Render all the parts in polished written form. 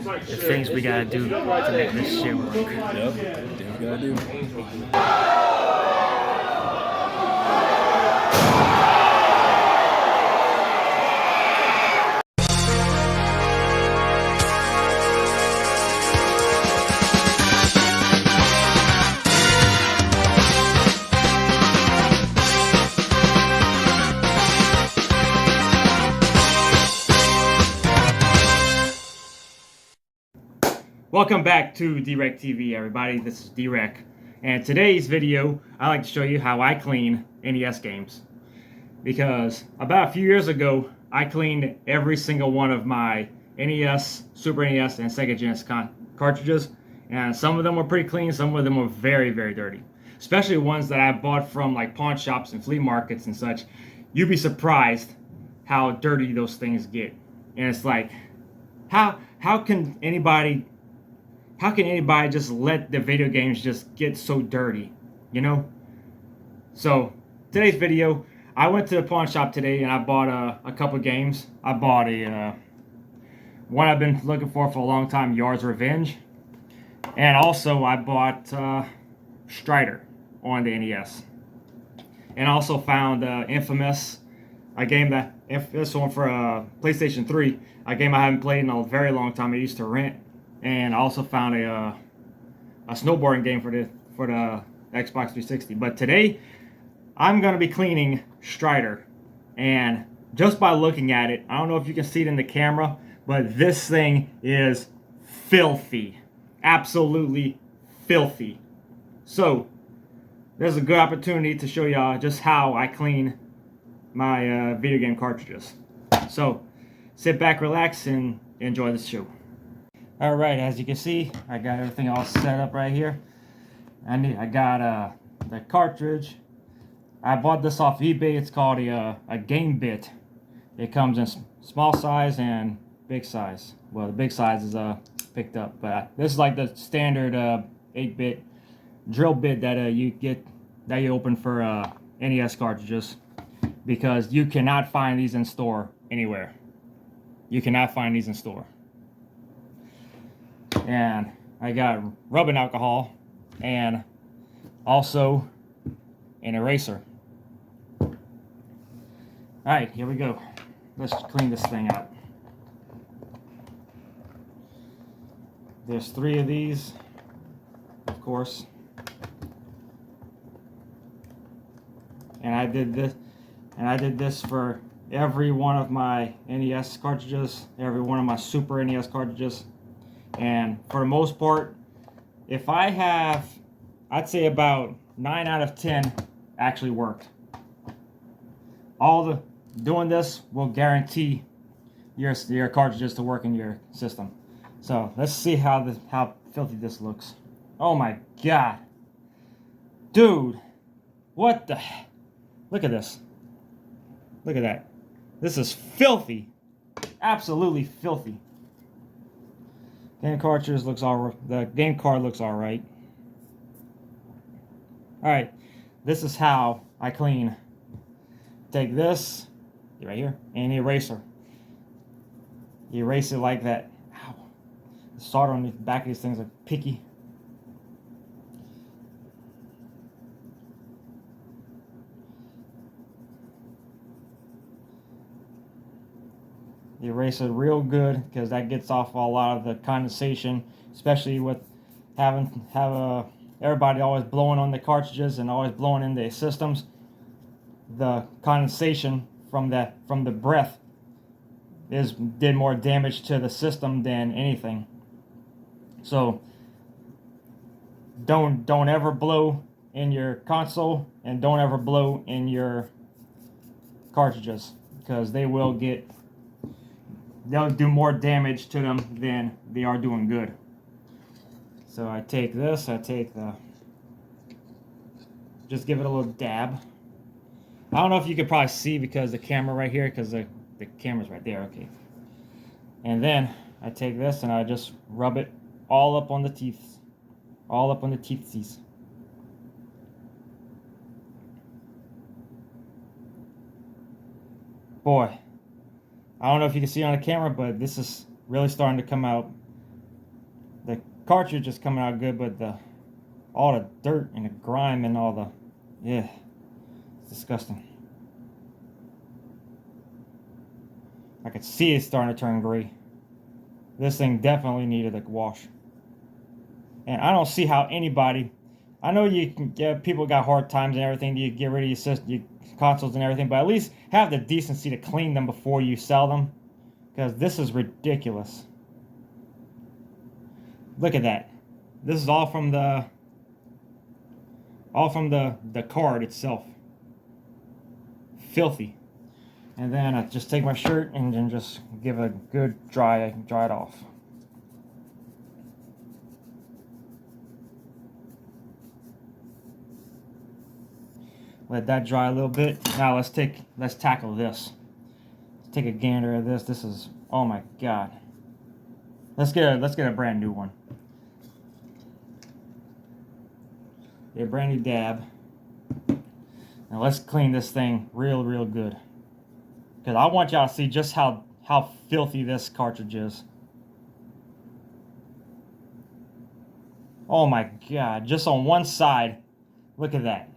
the things we gotta do to make this shit work. Yep, things we gotta do. Welcome back to DwreckTV, everybody. This is Dwreck, and today's video I like to show you how I clean NES games, because about a few years ago I cleaned every single one of my NES, Super NES, and Sega Genesis cartridges, and some of them were pretty clean, some of them were very, very dirty, especially ones that I bought from like pawn shops and flea markets and such. You'd be surprised how dirty those things get, and it's like, how can anybody just let the video games just get so dirty, you know? So today's video, I went to the pawn shop today and I bought a couple games. I bought one I've been looking for a long time, Yard's Revenge, and also I bought Strider on the NES, and also found Infamous, a game that this one for PlayStation 3, a game I haven't played in a very long time. I used to rent. And I also found a snowboarding game for the Xbox 360. But today, I'm going to be cleaning Strider. And just by looking at it, I don't know if you can see it in the camera, but this thing is filthy. Absolutely filthy. So, there's a good opportunity to show y'all just how I clean my video game cartridges. So, sit back, relax, and enjoy the show. Alright, as you can see, I got everything all set up right here. I got the cartridge. I bought this off eBay. It's called a game bit. It comes in small size and big size. Well, the big size is picked up, but this is like the standard 8-bit drill bit that you open for NES cartridges, because you cannot find these in store anywhere. You cannot find these in store. And I got rubbing alcohol and also an eraser. Alright, here we go. Let's clean this thing out. There's 3 of these, of course. And I did this for every one of my NES cartridges, every one of my Super NES cartridges. And for the most part, if I have, I'd say about 9 out of 10 actually worked. Doing this will guarantee your cartridges to work in your system. So let's see how filthy this looks. Oh my god, dude, what the? Look at this. Look at that. This is filthy, absolutely filthy. Game cartridge looks the game card looks all right. All right, this is how I clean. Take this right here and eraser. You erase it like that. Ow. The solder on the back of these things are picky. Erase it real good, because that gets off a lot of the condensation, especially with having everybody always blowing on the cartridges and always blowing in the systems. The condensation from the breath did more damage to the system than anything. So don't ever blow in your console, and don't ever blow in your cartridges, because they'll do more damage to them than they are doing good. So I take this, just give it a little dab. I don't know if you could probably see because the camera right here, because the camera's right there, okay. And then I take this and I just rub it all up on the teeth. All up on the teethies. Boy, I don't know if you can see on the camera, but this is really starting to come out The cartridge is coming out good, but all the dirt and the grime and all the, yeah, it's disgusting. I could see it starting to turn gray. This thing definitely needed a wash. And I don't see how anybody, I know you can get, people got hard times and everything, you get rid of your consoles and everything, but at least have the decency to clean them before you sell them. Because this is ridiculous. Look at that. This is all from the card itself. Filthy. And then I just take my shirt and then just give a good dry it off. Let that dry a little bit. Now let's tackle this. Let's take a gander at this. This is, oh my god. Let's get a brand new one. A brand new dab. Now let's clean this thing real good. Because I want y'all to see just how filthy this cartridge is. Oh my god, just on one side. Look at that.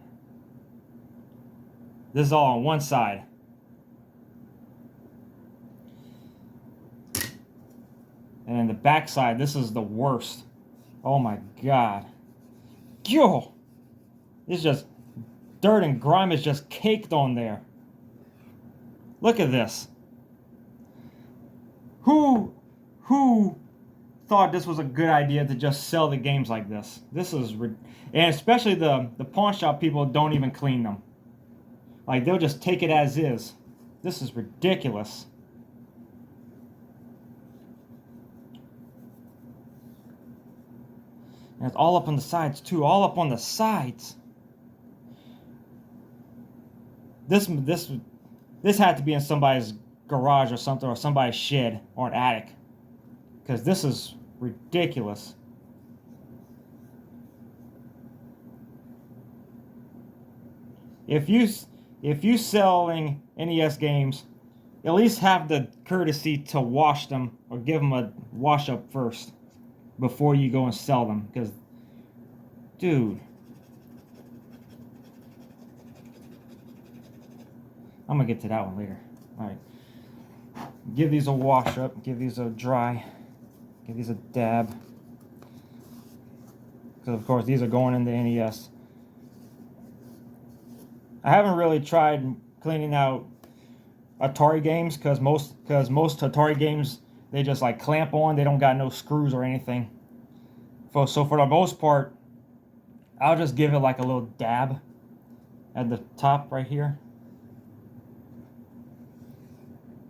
This is all on one side. And then the back side, this is the worst. Oh my god. Yo! It's just dirt and grime is just caked on there. Look at this. Who thought this was a good idea to just sell the games like this? This is, and especially the pawn shop people don't even clean them. Like, they'll just take it as is. This is ridiculous. And it's all up on the sides too, all up on the sides. This had to be in somebody's garage or something, or somebody's shed or an attic, because this is ridiculous. If you selling NES games, at least have the courtesy to wash them or give them a wash up first before you go and sell them, because, dude, I'm gonna get to that one later. All right, give these a wash up, give these a dry, give these a dab, because of course these are going in the NES. I haven't really tried cleaning out Atari games, because most Atari games, they just like clamp on, they don't got no screws or anything. So for the most part, I'll just give it like a little dab at the top right here.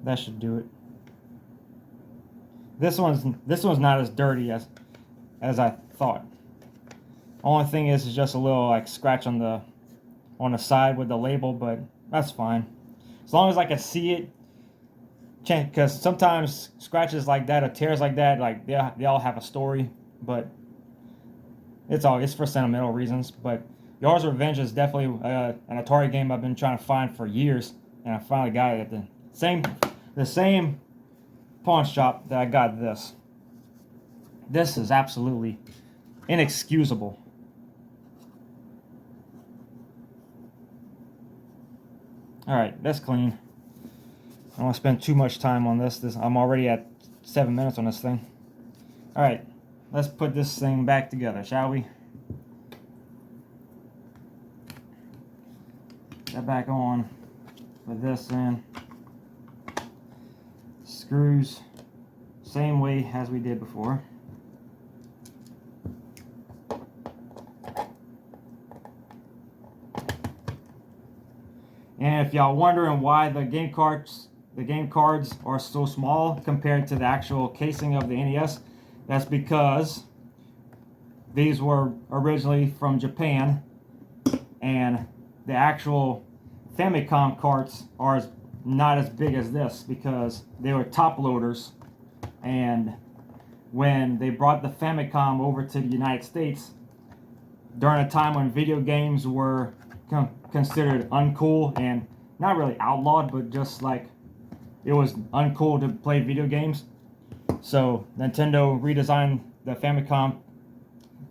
That should do it. This one's not as dirty as I thought. Only thing is just a little like scratch on the side with the label, but that's fine. As long as I can see it, because sometimes scratches like that or tears like that, like they all have a story, but it's for sentimental reasons. But Yar's Revenge is definitely an Atari game I've been trying to find for years, and I finally got it at the same pawn shop that I got this. This is absolutely inexcusable. Alright, that's clean. I don't want to spend too much time on this. I'm already at 7 minutes on this thing. Alright, let's put this thing back together, shall we? That back on. Put this in. Screws, same way as we did before. And if y'all wondering why the game cards are so small compared to the actual casing of the NES, that's because these were originally from Japan, and the actual Famicom carts are not as big as this because they were top loaders, and when they brought the Famicom over to the United States during a time when video games were considered uncool and not really outlawed, but just like it was uncool to play video games, so Nintendo redesigned the Famicom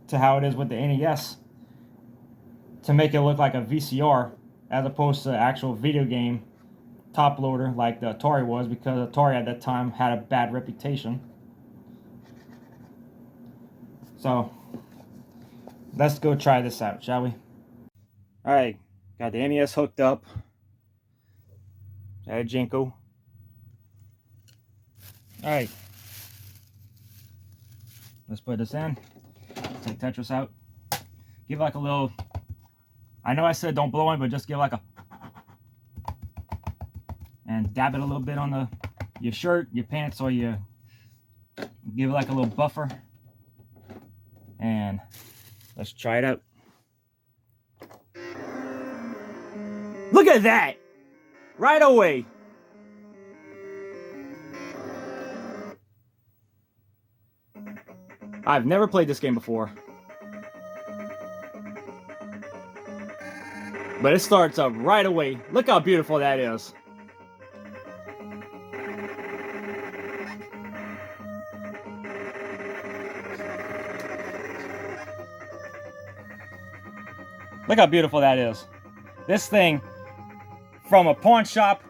to how it is with the NES to make it look like a VCR as opposed to actual video game top loader like the Atari was, because Atari at that time had a bad reputation. So let's go try this out, shall we? Alright, got the NES hooked up. That Jinko. Alright, let's put this in. Take Tetris out. Give like a little, I know I said don't blow on, but just give like a, and dab it a little bit on your shirt, your pants, or give it like a little buffer. And let's try it out. Look at that! Right away! I've never played this game before. But it starts up right away. Look how beautiful that is. Look how beautiful that is. This thing, from a pawn shop,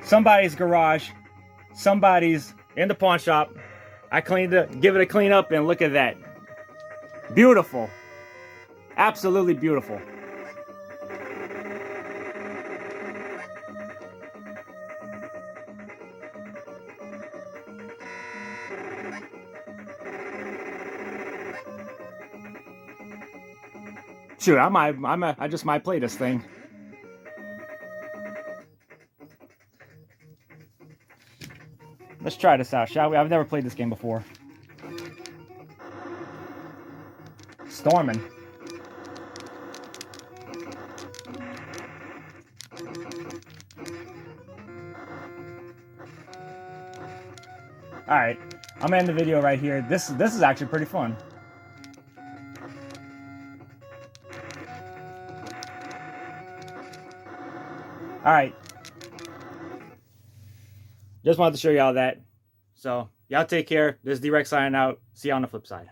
somebody's garage, somebody's in the pawn shop. I cleaned it, give it a clean up, and look at that. Beautiful. Absolutely beautiful. Shoot, I just might play this thing. Let's try this out, shall we? I've never played this game before. Storming. Alright, I'm gonna end the video right here. This is actually pretty fun. Alright. Just wanted to show y'all that. So, y'all take care. This is Dwreck signing out. See you on the flip side.